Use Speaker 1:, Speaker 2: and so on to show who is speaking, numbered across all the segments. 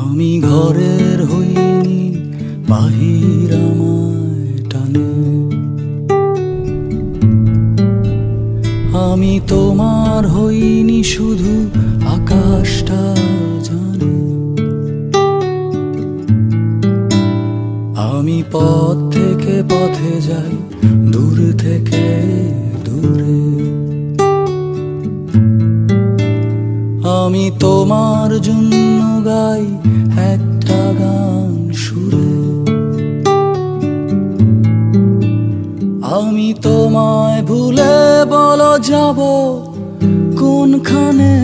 Speaker 1: আমি ঘরের হইনি, বাহির আমায় টানে। আমি তোমার হইনি, শুধু আকাশটা জানে। আমি পথ থেকে পথে যাই, দূর থেকে দূরে। আমি তোমার জন্য গাই একটা গান সুরে। আমি তোমায় ভুলে বলো যাব কোনখানে।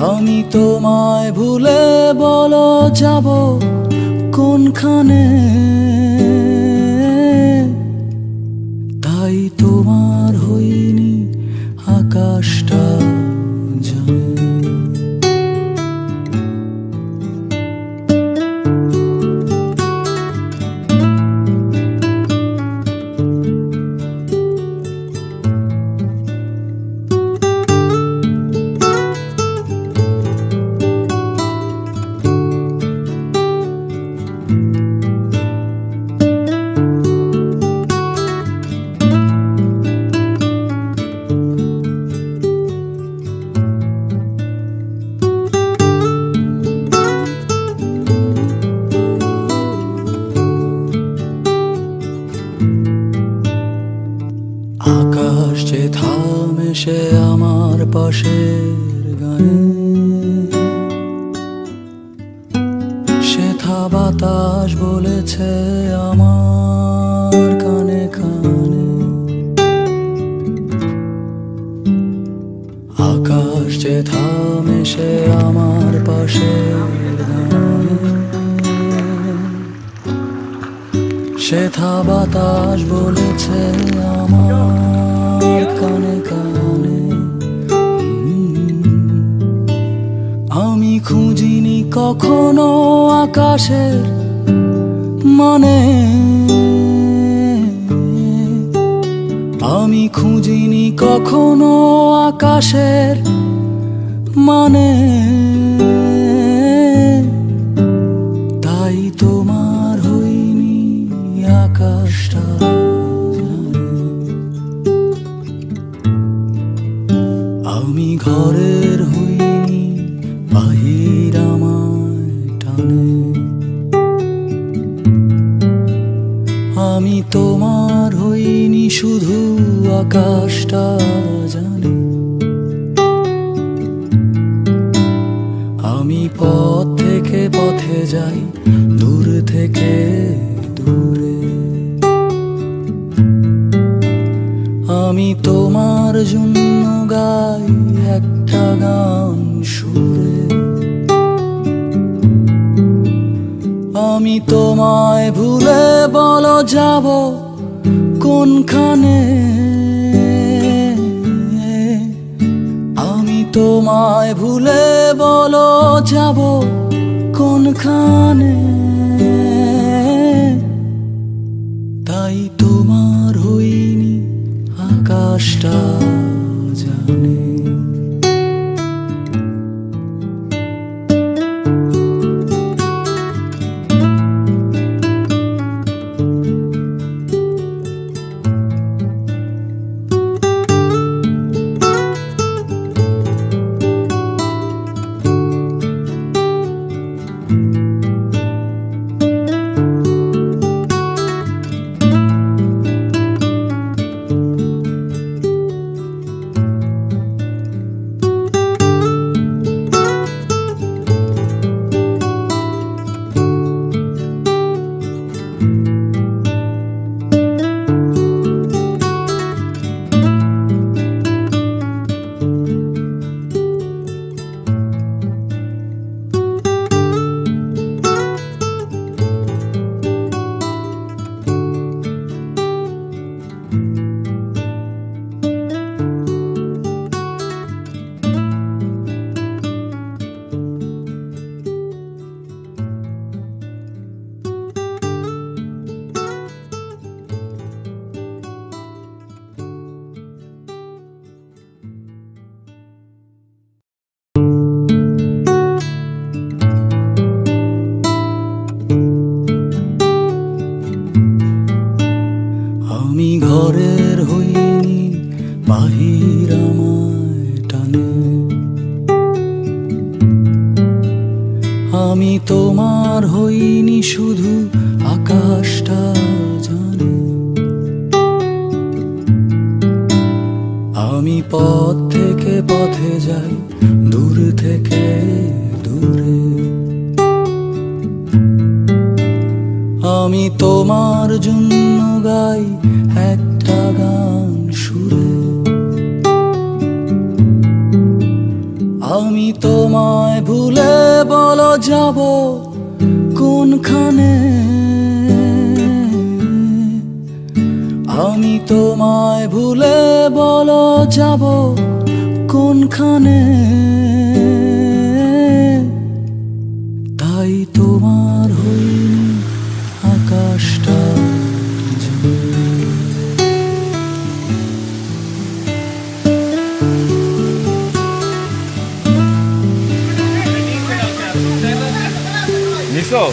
Speaker 1: আমি তোমায় ভুলে বলো যাব কোনখানে। তাই তোমার হইনি, আকাশটা জানে। আকাশ যে থামে সে আমার পাশের গায়ে। সেথা বাতাস বলেছে আমার কানে কানে। আকাশ যে থামে সে আমার পাশের গায়ে। সেথা বাতাস বলেছে আমার কানে কানে। আমি খুঁজিনি কখনো আকাশের মানে। আমি খুঁজিনি কখনো আকাশের মানে। তাই তোমার হইনি, আকাশটা জানে। আমি ঘরের হইনি, বাহির আমায় টানে। আমি তোমার হইনি, শুধু আকাশটা জানে। আমি পথ থেকে পথে যাই, দূর থেকে দূরে। আমি তোমার জন্য গাই একটা গান সুরে। আমি তোমায় ভুলে বলো যাব কোনখানে। আমি তোমায় ভুলে বলো যাব কোনখানে। তাই তোমার হইনি, আকাশটা জানে। আমি তোমার হইনি শুধু আকাশটা জানে। আমি পথ থেকে পথে যাই, দূর থেকে দূরে। আমি তোমার জন্য গাই একটা গান সুরে। আমি তোমায় ভুলে বলো যাব কোনখানে। আমি তোমায় ভুলে বলো যাব কোনখানে। তাই তোমার হইনি আকাশটা
Speaker 2: নিছো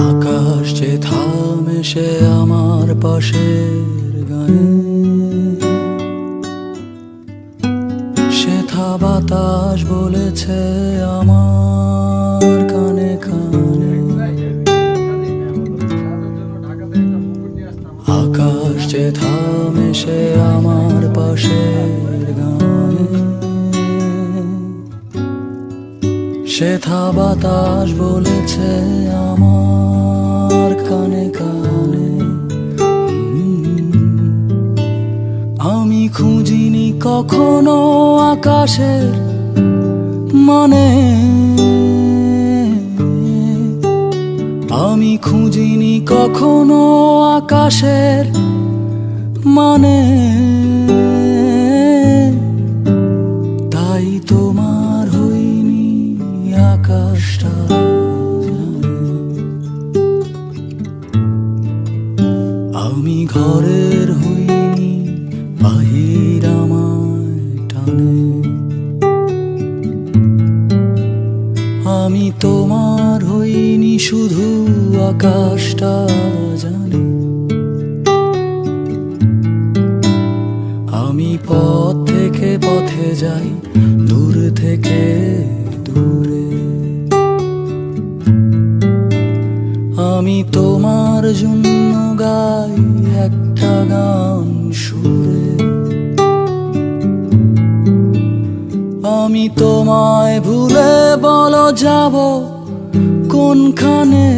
Speaker 1: আকাশ যে থামে সে আমার পাশের গায়ে। সেথা বাতাস বলেছে আমার কানে কানে। আকাশ যে থামে সে আমার পাশের গায়ে। সেথা বাতাস বলেছে আমার কানে কানে। আমি খুঁজিনি কখনো আকাশের মানে। আমি খুঁজিনি কখনো আকাশের মানে। তাই তোমার হইনি আকাশটা জানে। আমি ঘরের হইনি বাহির আমায় টানে। আমি তোমার হইনি শুধু আকাশটা জানে। আমি পথ থেকে পথে যাই, দূর থেকে দূরে। আমি তোমার জন্য গাই একটা গান সুরে। আমি তোমায় ভুলে বলো যাব কোনখানে।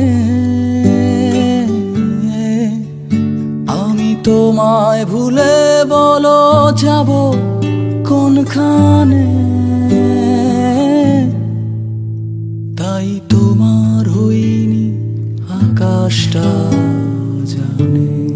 Speaker 1: আমি তোমায় ভুলে বলো যাব কোনখানে। তাই তোমার হইনি আকাশটা জানে।